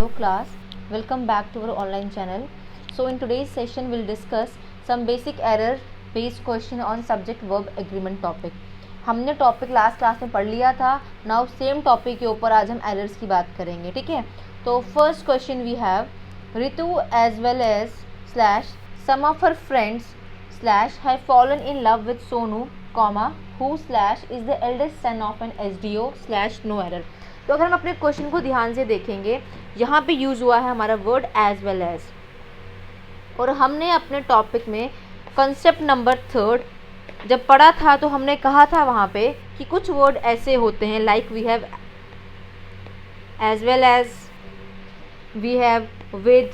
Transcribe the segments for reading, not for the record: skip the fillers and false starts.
Hello class, welcome back to our online channel. So in today's session we'll discuss some basic error based question on subject verb agreement topic. हमने topic last class में पढ़ लिया था. Now same topic के ऊपर आज हम errors की बात करेंगे. ठीक है, तो first question we have Ritu as well as slash some of her friends slash have fallen in love with Sonu comma who slash is the eldest son of an SDO slash no error. तो अगर हम अपने question को ध्यान से देखेंगे, यहाँ पे यूज़ हुआ है हमारा वर्ड एज वेल एज, और हमने अपने टॉपिक में कंसेप्ट नंबर 3 जब पढ़ा था तो हमने कहा था वहाँ पे कि कुछ वर्ड ऐसे होते हैं like we have as well as, we have with,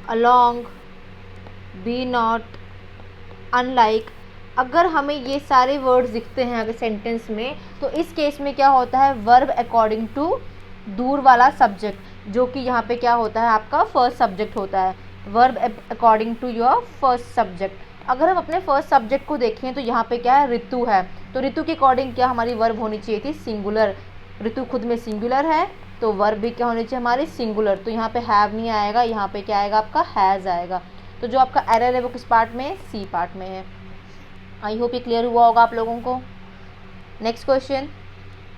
along, be not, unlike. अगर हमें ये सारे वर्ड्स दिखते हैं अगर सेंटेंस में, तो इस केस में क्या होता है, वर्ब अकॉर्डिंग टू दूर वाला सब्जेक्ट, जो कि यहाँ पे क्या होता है, आपका फर्स्ट सब्जेक्ट होता है. Verb according to your first subject. अगर हम अपने फर्स्ट सब्जेक्ट को देखें तो यहाँ पे क्या है, ऋतु है. तो ऋतु के अकॉर्डिंग क्या हमारी वर्ब होनी चाहिए थी, सिंगुलर. ऋतु खुद में सिंगुलर है तो वर्ब भी क्या होनी चाहिए हमारी, सिंगुलर. तो यहाँ पे हैव नहीं आएगा, यहाँ पे क्या आएगा, आपका हैज़ आएगा. तो जो आपका एरर है वो किस पार्ट में है, सी पार्ट में है. आई होप ये क्लियर हुआ होगा आप लोगों को. Next question,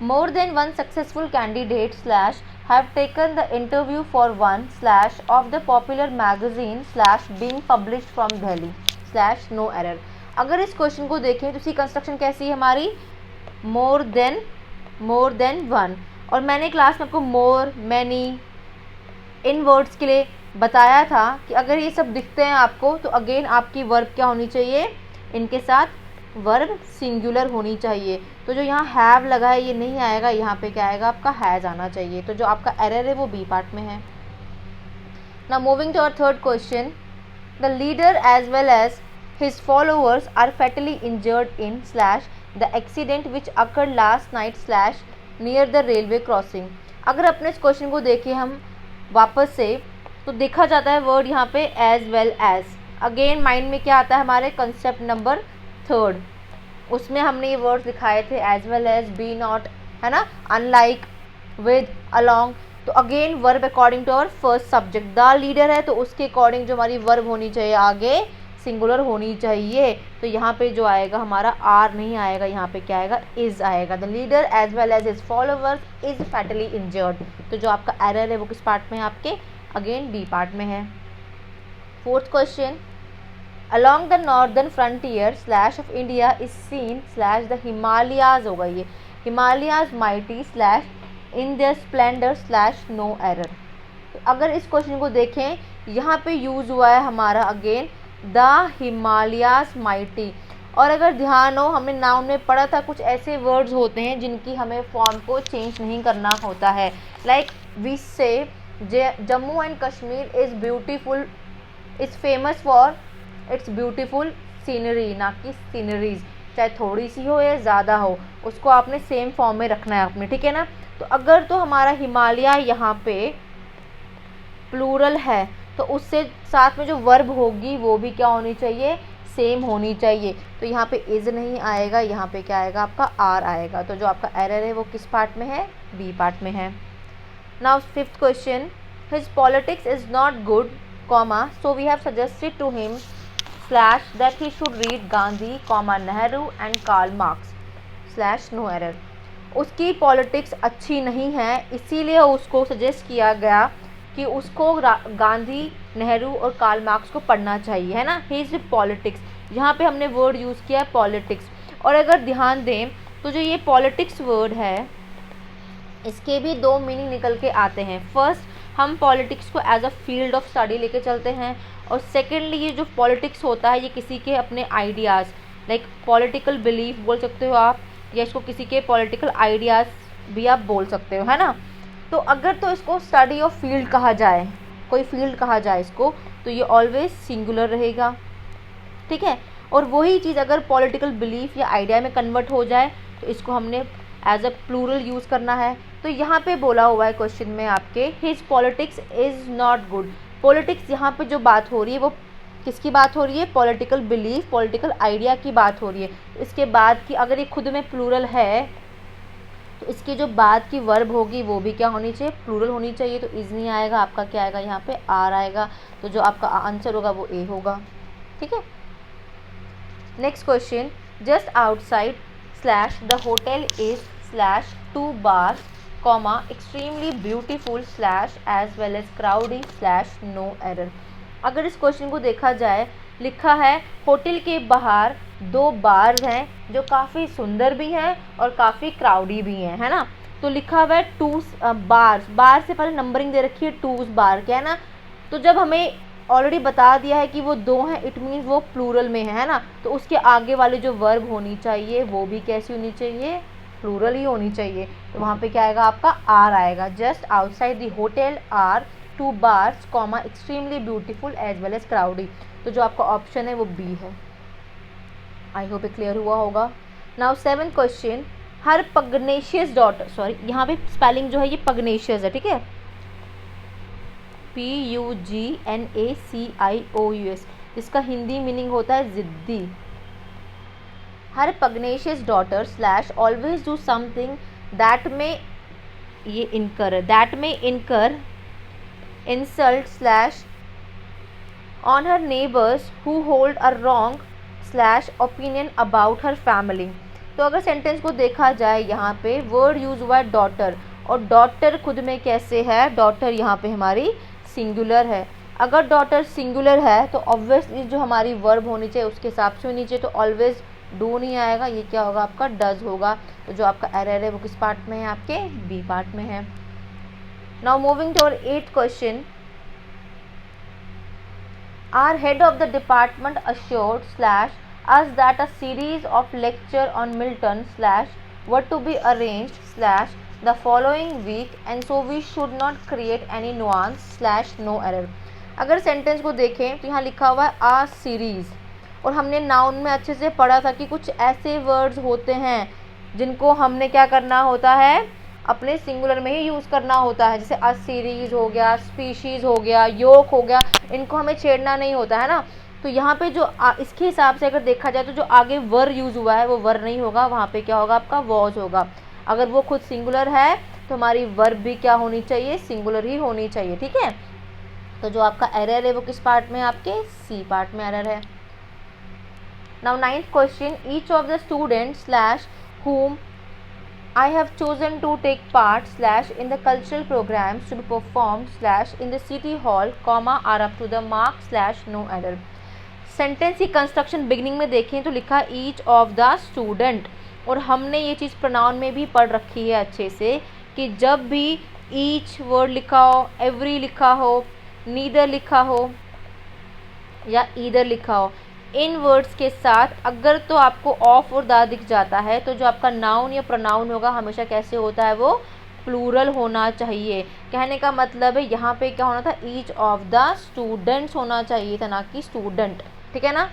more than one successful candidate slash have taken the interview for one slash of the popular magazine slash being published from Delhi slash no error. अगर इस क्वेश्चन को देखें तो इसकी कंस्ट्रक्शन कैसी है हमारी, मोर देन वन. और मैंने क्लास में आपको मोर, मैनी इन वर्ड्स के लिए बताया था कि अगर ये सब दिखते हैं आपको तो अगेन आपकी वर्ब क्या होनी चाहिए, इनके साथ वर्ब सिंगुलर होनी चाहिए. तो जो यहाँ हैव लगा है ये नहीं आएगा, यहाँ पे क्या आएगा, आपका हैज़ आना चाहिए. तो जो आपका एरर है वो बी पार्ट में है. Now moving to our third question, the leader as well as his followers are fatally injured in slash the accident which occurred last night slash near the railway crossing. अगर अपने इस question को देखें हम वापस से, तो देखा जाता है वर्ड यहाँ पे as well as. Again mind में क्या आता है हमारे, कंसेप्ट नंबर 3, उसमें हमने ये वर्ड्स दिखाए थे as well as, be not, है ना, अनलाइक, विद, अलॉन्ग. तो again verb according to our first subject. The leader है तो उसके अकॉर्डिंग जो हमारी वर्ब होनी चाहिए आगे सिंगुलर होनी चाहिए. तो यहाँ पे जो आएगा हमारा आर नहीं आएगा, यहाँ पे क्या आएगा, इज आएगा. The leader as well as his followers is fatally injured. तो जो आपका एरर है वो किस पार्ट में है आपके, अगेन बी पार्ट में है. Fourth question, along the northern frontier slash of India is seen slash the Himalayas होगा ये, Himalayas mighty slash in their splendor slash no error. तो अगर इस क्वेश्चन को देखें, यहाँ पे यूज़ हुआ है हमारा अगेन द हिमालयाज माइटी. और अगर ध्यान हो, हमने नाउन में पढ़ा था कुछ ऐसे वर्ड्स होते हैं जिनकी हमें फॉर्म को चेंज नहीं करना होता है. लाइक वी से Jammu and Kashmir is beautiful, is famous for its beautiful scenery, ना कि सीनरीज. चाहे थोड़ी सी हो या ज़्यादा हो, उसको आपने सेम फॉर्म में रखना है आपने, ठीक है ना. तो अगर तो हमारा हिमालय यहाँ पे प्लूरल है तो उससे साथ में जो वर्ब होगी वो भी क्या होनी चाहिए, सेम होनी चाहिए. तो यहाँ पे इज़ नहीं आएगा, यहाँ पे क्या आएगा, आपका आर आएगा. तो जो आपका एरर है वो किस पार्ट में है, बी पार्ट में है. Now fifth question, his politics is not good comma so we have suggested to him slash that he should read Gandhi, Nehru and Karl Marx slash no error. उसकी politics अच्छी नहीं है, इसीलिए उसको suggest किया गया कि उसको गांधी, नेहरू और कार्ल मार्क्स को पढ़ना चाहिए, है ना. हिज पॉलिटिक्स, यहाँ पे हमने वर्ड यूज़ किया है पॉलिटिक्स. और अगर ध्यान दें तो जो ये पॉलिटिक्स वर्ड है इसके भी दो मीनिंग निकल के आते हैं. फर्स्ट, हम पॉलिटिक्स को as a field of study लेके चलते हैं, और सेकेंडली ये जो पॉलिटिक्स होता है ये किसी के अपने आइडियाज़, लाइक पॉलिटिकल बिलीफ बोल सकते हो आप, या इसको किसी के पॉलिटिकल आइडियाज़ भी आप बोल सकते हो, है ना. तो अगर तो इसको स्टडी ऑफ फील्ड कहा जाए, कोई फील्ड कहा जाए इसको, तो ये ऑलवेज सिंगुलर रहेगा, ठीक है. और वही चीज़ अगर पॉलिटिकल बिलीफ या आइडिया में कन्वर्ट हो जाए तो इसको हमने एज अ प्लूरल यूज़ करना है. तो यहाँ पे बोला हुआ है क्वेश्चन में आपके, his politics is not good. Politics यहाँ पे जो बात हो रही है वो किसकी बात हो रही है, पॉलिटिकल बिलीफ, पॉलिटिकल आइडिया की बात हो रही है. इसके बाद कि अगर ये खुद में प्लूरल है तो इसके जो बाद की वर्ब होगी वो भी क्या होनी चाहिए, प्लूरल होनी चाहिए। तो इज नहीं आएगा, आपका क्या आएगा यहाँ पे, आर आएगा। तो जो आपका आंसर होगा वो ए होगा। ठीक है। Next question, just outside slash the hotel is slash 2 bars comma extremely beautiful slash as well as crowdy slash no error. अगर इस क्वेश्चन को देखा जाए, लिखा है होटल के बाहर 2 बार्स हैं जो काफ़ी सुंदर भी हैं और काफ़ी क्राउडी भी हैं, है ना। तो लिखा हुआ है 2 बार्स, बार से पहले नंबरिंग दे रखी है 2 बार, क्या है ना। तो जब हमें ऑलरेडी बता दिया है कि वो 2 हैं, इट मीन्स वो प्लूरल में है ना। तो उसके आगे वाली जो वर्ब होनी चाहिए वो भी कैसी होनी चाहिए, प्लूरल ही होनी चाहिए। तो वहाँ पे क्या आएगा, आपका आर आएगा। Just outside the hotel are 2 bars comma extremely beautiful as well as crowdy. तो जो आपका ऑप्शन है वो बी है। आई होप ये क्लियर हुआ होगा। नाउ 7th क्वेश्चन, हर पगनेशियस डॉटर, सॉरी यहाँ पे स्पेलिंग जो है ये पगनेशियस है, ठीक है, PUGNACIOUS, इसका हिंदी मीनिंग होता है ज़िद्दी। हर pugnacious daughter slash always do something that में, ये इनकर है, दैट में incur insult slash on her neighbours who hold a wrong slash opinion about her family. तो अगर सेंटेंस को देखा जाए, यहाँ पे वर्ड यूज हुआ है डॉटर, और डॉटर खुद में कैसे है, डॉटर यहाँ पे हमारी सिंगुलर है। अगर डॉटर सिंगुलर है तो ऑब्वियसली जो हमारी वर्ब होनी चाहिए उसके हिसाब से होनी चाहिए। तो ऑलवेज डू नहीं आएगा, ये क्या होगा, आपका डज होगा। तो जो आपका एरर है वो किस पार्ट में है, आपके बी पार्ट में है। Now moving to our 8th question, our head of the department assured slash us that a series of lecture on Milton slash were to be arranged slash the following week and so we should not create any nuance slash no error। अगर sentence को देखें तो यहाँ लिखा हुआ है आ series, और हमने नाउन में अच्छे से पढ़ा था कि कुछ ऐसे वर्ड्स होते हैं जिनको हमने क्या करना होता है, अपने सिंगुलर में ही यूज़ करना होता है। जैसे अ सीरीज़ हो गया, स्पीशीज़ हो गया, योक हो गया, इनको हमें छेड़ना नहीं होता है ना। तो यहाँ पे जो इसके हिसाब से अगर देखा जाए तो जो आगे वर यूज़ हुआ है वो वर नहीं होगा, वहाँ पे क्या होगा, आपका वॉज होगा। अगर वो खुद सिंगुलर है तो हमारी वर्ब भी क्या होनी चाहिए, सिंगुलर ही होनी चाहिए। ठीक है। तो जो आपका एरर है वो किस पार्ट में, आपके सी पार्ट में एरर है। Now 9th question, each of the student slash whom I have chosen to take part slash in the cultural programs to be performed slash in the city hall comma are up to the mark slash no error। Sentence की construction beginning में देखें तो लिखा each of the student, और हमने ये चीज़ pronoun में भी पढ़ रखी है अच्छे से कि जब भी ईच वर्ड लिखा हो, एवरी लिखा हो, नीदर लिखा हो या ईदर लिखा हो, इन वर्ड्स के साथ अगर तो आपको ऑफ और द दिख जाता है तो जो आपका नाउन या प्रोनाउन होगा हमेशा कैसे होता है, वो प्लूरल होना चाहिए। कहने का मतलब है यहाँ पे क्या होना था, ईच ऑफ द स्टूडेंट्स होना चाहिए था, ना कि स्टूडेंट। ठीक है ना।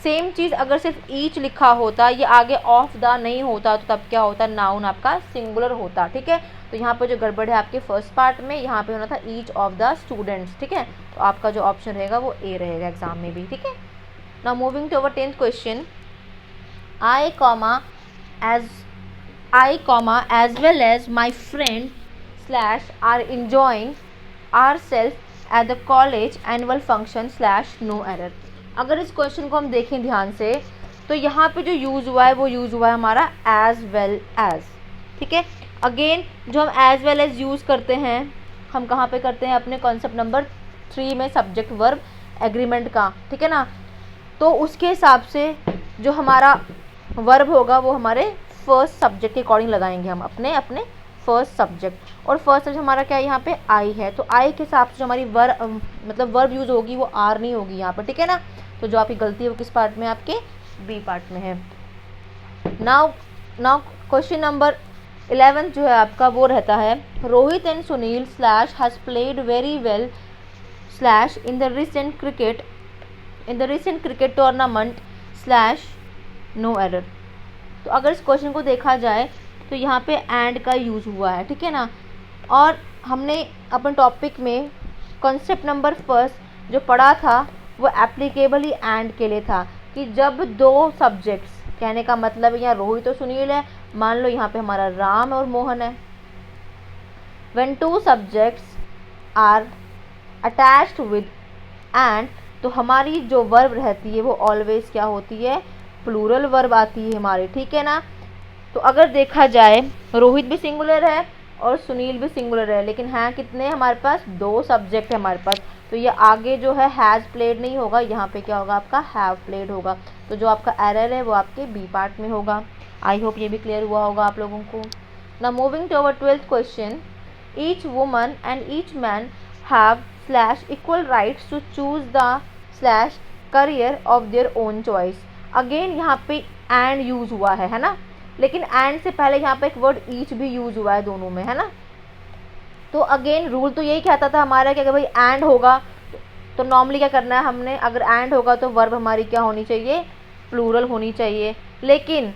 सेम चीज़ अगर सिर्फ ईच लिखा होता, ये आगे ऑफ द नहीं होता, तो तब क्या होता, नाउन आपका सिंगुलर होता। ठीक है। तो यहाँ पर जो गड़बड़ है आपके फर्स्ट पार्ट में, यहाँ पे होना था ईच ऑफ द स्टूडेंट्स। ठीक है। तो आपका जो ऑप्शन रहेगा वो ए रहेगा एग्जाम में भी। ठीक है। Now moving to our 10th question, I as well as my friend slash are enjoying ourselves at the college annual function slash no error। अगर इस क्वेश्चन को हम देखें ध्यान से तो यहाँ पे जो यूज़ हुआ है वो यूज़ हुआ है हमारा as well as। ठीक है। अगेन जो हम as well as यूज़ करते हैं हम कहाँ पे करते हैं, अपने कॉन्सेप्ट नंबर 3 में सब्जेक्ट वर्ब एग्रीमेंट का। ठीक है ना। तो उसके हिसाब से जो हमारा वर्ब होगा वो हमारे फर्स्ट सब्जेक्ट के अकॉर्डिंग लगाएंगे हम अपने फर्स्ट सब्जेक्ट, और फर्स्ट सब्जेक्ट हमारा क्या है, यहाँ पे आई है। तो आई के हिसाब से जो हमारी मतलब वर्ब यूज़ होगी वो आर नहीं होगी यहाँ पर। ठीक है ना। तो जो आपकी गलती है वो किस पार्ट में, आपके बी पार्ट में है। नाउ क्वेश्चन नंबर 11 जो है आपका वो रहता है, Rohit and Sunil slash has played very well slash in the recent cricket tournament slash no error. तो अगर इस क्वेश्चन को देखा जाए तो यहाँ पे एंड का यूज़ हुआ है। ठीक है ना। और हमने अपन टॉपिक में कॉन्सेप्ट नंबर फर्स्ट जो पढ़ा था वो एप्लीकेबल ही एंड के लिए था कि जब 2 सब्जेक्ट्स, कहने का मतलब यहाँ रोहित और सुनील है, मान लो यहाँ पे हमारा राम और मोहन है। When two subjects are attached with and, तो हमारी जो वर्ब रहती है वो ऑलवेज क्या होती है, प्लूरल वर्ब आती है हमारी, ठीक है ना। तो अगर देखा जाए रोहित भी सिंगुलर है और सुनील भी सिंगुलर है, लेकिन हैं कितने हमारे पास, दो सब्जेक्ट है हमारे पास, तो ये आगे जो है हैज़ प्लेड नहीं होगा, यहाँ पे क्या होगा आपका हैव प्लेड होगा। तो जो आपका एरर है वो आपके बी पार्ट में होगा। आई होप ये भी क्लियर हुआ होगा आप लोगों को। Now moving to our 12th question, each woman and each man have / equal rights to choose the / career of their own choice. Again यहाँ पे एंड यूज हुआ है ना, लेकिन एंड से पहले यहाँ पे एक वर्ड ईच भी यूज हुआ है दोनों में, है ना। तो अगेन रूल तो यही कहता था हमारा कि अगर भाई एंड होगा तो नॉर्मली क्या करना है हमने, अगर एंड होगा तो वर्ब हमारी क्या होनी चाहिए, प्लूरल होनी चाहिए। लेकिन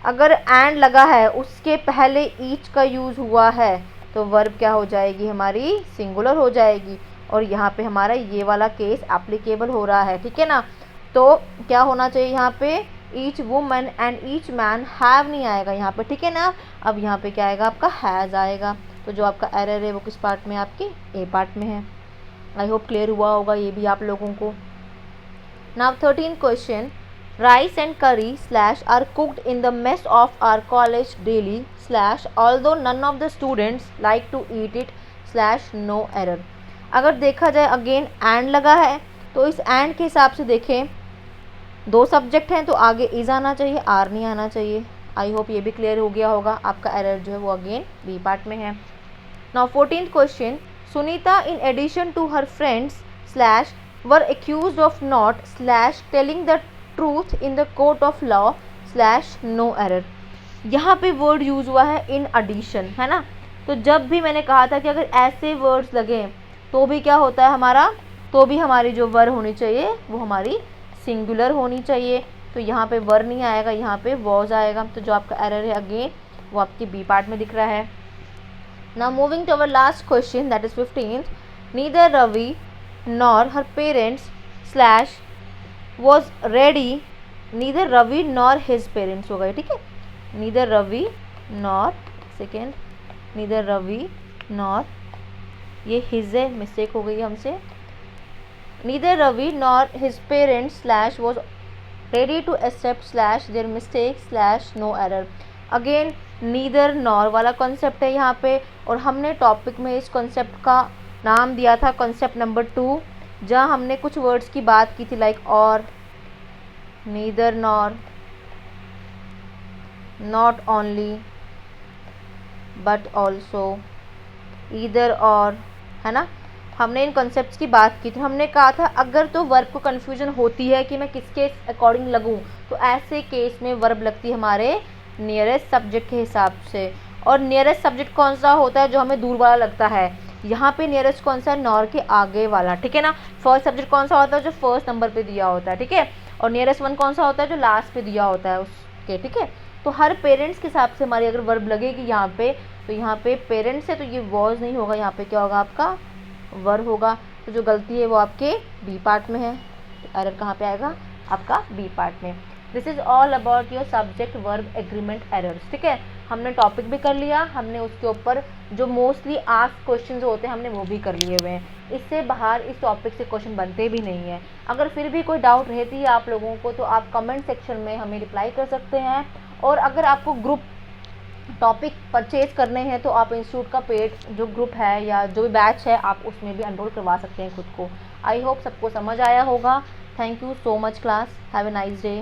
अगर एंड लगा है उसके पहले ईच का यूज़ हुआ है तो वर्ब क्या हो जाएगी हमारी, सिंगुलर हो जाएगी। और यहाँ पे हमारा ये वाला केस एप्लीकेबल हो रहा है, ठीक है ना। तो क्या होना चाहिए यहाँ पे, each woman and each man have नहीं आएगा यहाँ पे, ठीक है ना। अब यहाँ पे क्या आएगा आपका हैज़ आएगा। तो जो आपका एरर है वो किस पार्ट में, आपके ए पार्ट में है। आई होप क्लियर हुआ होगा ये भी आप लोगों को। Now 13th question, rice and curry / are cooked in the mess of our college daily / although none of the students like to eat it / no error. अगर देखा जाए अगेन एंड लगा है, तो इस एंड के हिसाब से देखें दो सब्जेक्ट हैं तो आगे इज आना चाहिए, आर नहीं आना चाहिए। आई होप ये भी क्लियर हो गया होगा। आपका एरर जो है वो अगेन बी पार्ट में है। Now 14th question, Sunita in addition to her friends / were accused of not / telling the truth in the court of law / no error. यहाँ पे वर्ड यूज हुआ है इन एडिशन, है ना। तो जब भी मैंने कहा था कि अगर ऐसे वर्ड्स लगे तो भी क्या होता है हमारा, तो भी हमारी जो वर्ब होनी चाहिए वो हमारी सिंगुलर होनी चाहिए। तो यहाँ पे वर नहीं आएगा, यहाँ पे वॉज आएगा। तो जो आपका एरर है अगेन वो आपकी बी पार्ट में दिख रहा है। Now moving to our last question that is 15th, neither Ravi nor her parents / was ready, neither Ravi nor his parents हो गए, ठीक है। Neither Ravi nor, second neither Ravi nor, ये हिज है, मिस्टेक हो गई हमसे। Neither Ravi nor his parents / was ready to accept / their mistake / no error. Again neither nor वाला कॉन्सेप्ट है यहाँ पे, और हमने टॉपिक में इस कॉन्सेप्ट का नाम दिया था कॉन्सेप्ट नंबर 2, जहाँ हमने कुछ वर्ड्स की बात की थी लाइक और, neither nor, not only but also, either और, है ना। हमने इन कॉन्सेप्ट्स की बात की थी। हमने कहा था अगर तो वर्ब को कन्फ्यूजन होती है कि मैं किसके अकॉर्डिंग लगूं, तो ऐसे केस में वर्ब लगती है हमारे नियरेस्ट सब्जेक्ट के हिसाब से। और नियरेस्ट सब्जेक्ट कौन सा होता है, जो हमें दूर वाला लगता है। यहाँ पे नियरेस्ट कौन सा है, नॉर के आगे वाला, ठीक है ना। फर्स्ट सब्जेक्ट कौन सा होता है, जो फर्स्ट नंबर पे दिया होता है, ठीक है। और नियरेस्ट वन कौन सा होता है, जो लास्ट पे दिया होता है उसके, ठीक है। तो हर पेरेंट्स के हिसाब से हमारी अगर वर्ब लगेगी यहाँ पे, तो यहाँ पे पेरेंट्स है तो ये वॉज नहीं होगा, यहाँ पे क्या होगा आपका वर्ब होगा। तो जो गलती है वो आपके बी पार्ट में है। तो एरर कहाँ पे आएगा, आपका बी पार्ट में। This is all about your subject verb agreement errors, ठीक है। हमने टॉपिक भी कर लिया, हमने उसके ऊपर जो मोस्टली आस्क क्वेश्चंस होते हैं हमने वो भी कर लिए हुए हैं। इससे बाहर इस टॉपिक से क्वेश्चन बनते भी नहीं है। अगर फिर भी कोई डाउट रहती है आप लोगों को तो आप कमेंट सेक्शन में हमें रिप्लाई कर सकते हैं। और अगर आपको ग्रुप टॉपिक परचेज करने हैं तो आप इंस्टीट्यूट का पेड जो ग्रुप है या जो भी बैच है आप उसमें भी एनरोल करवा सकते हैं खुद को। आई होप सबको समझ आया होगा। Thank you so much class, have a nice day.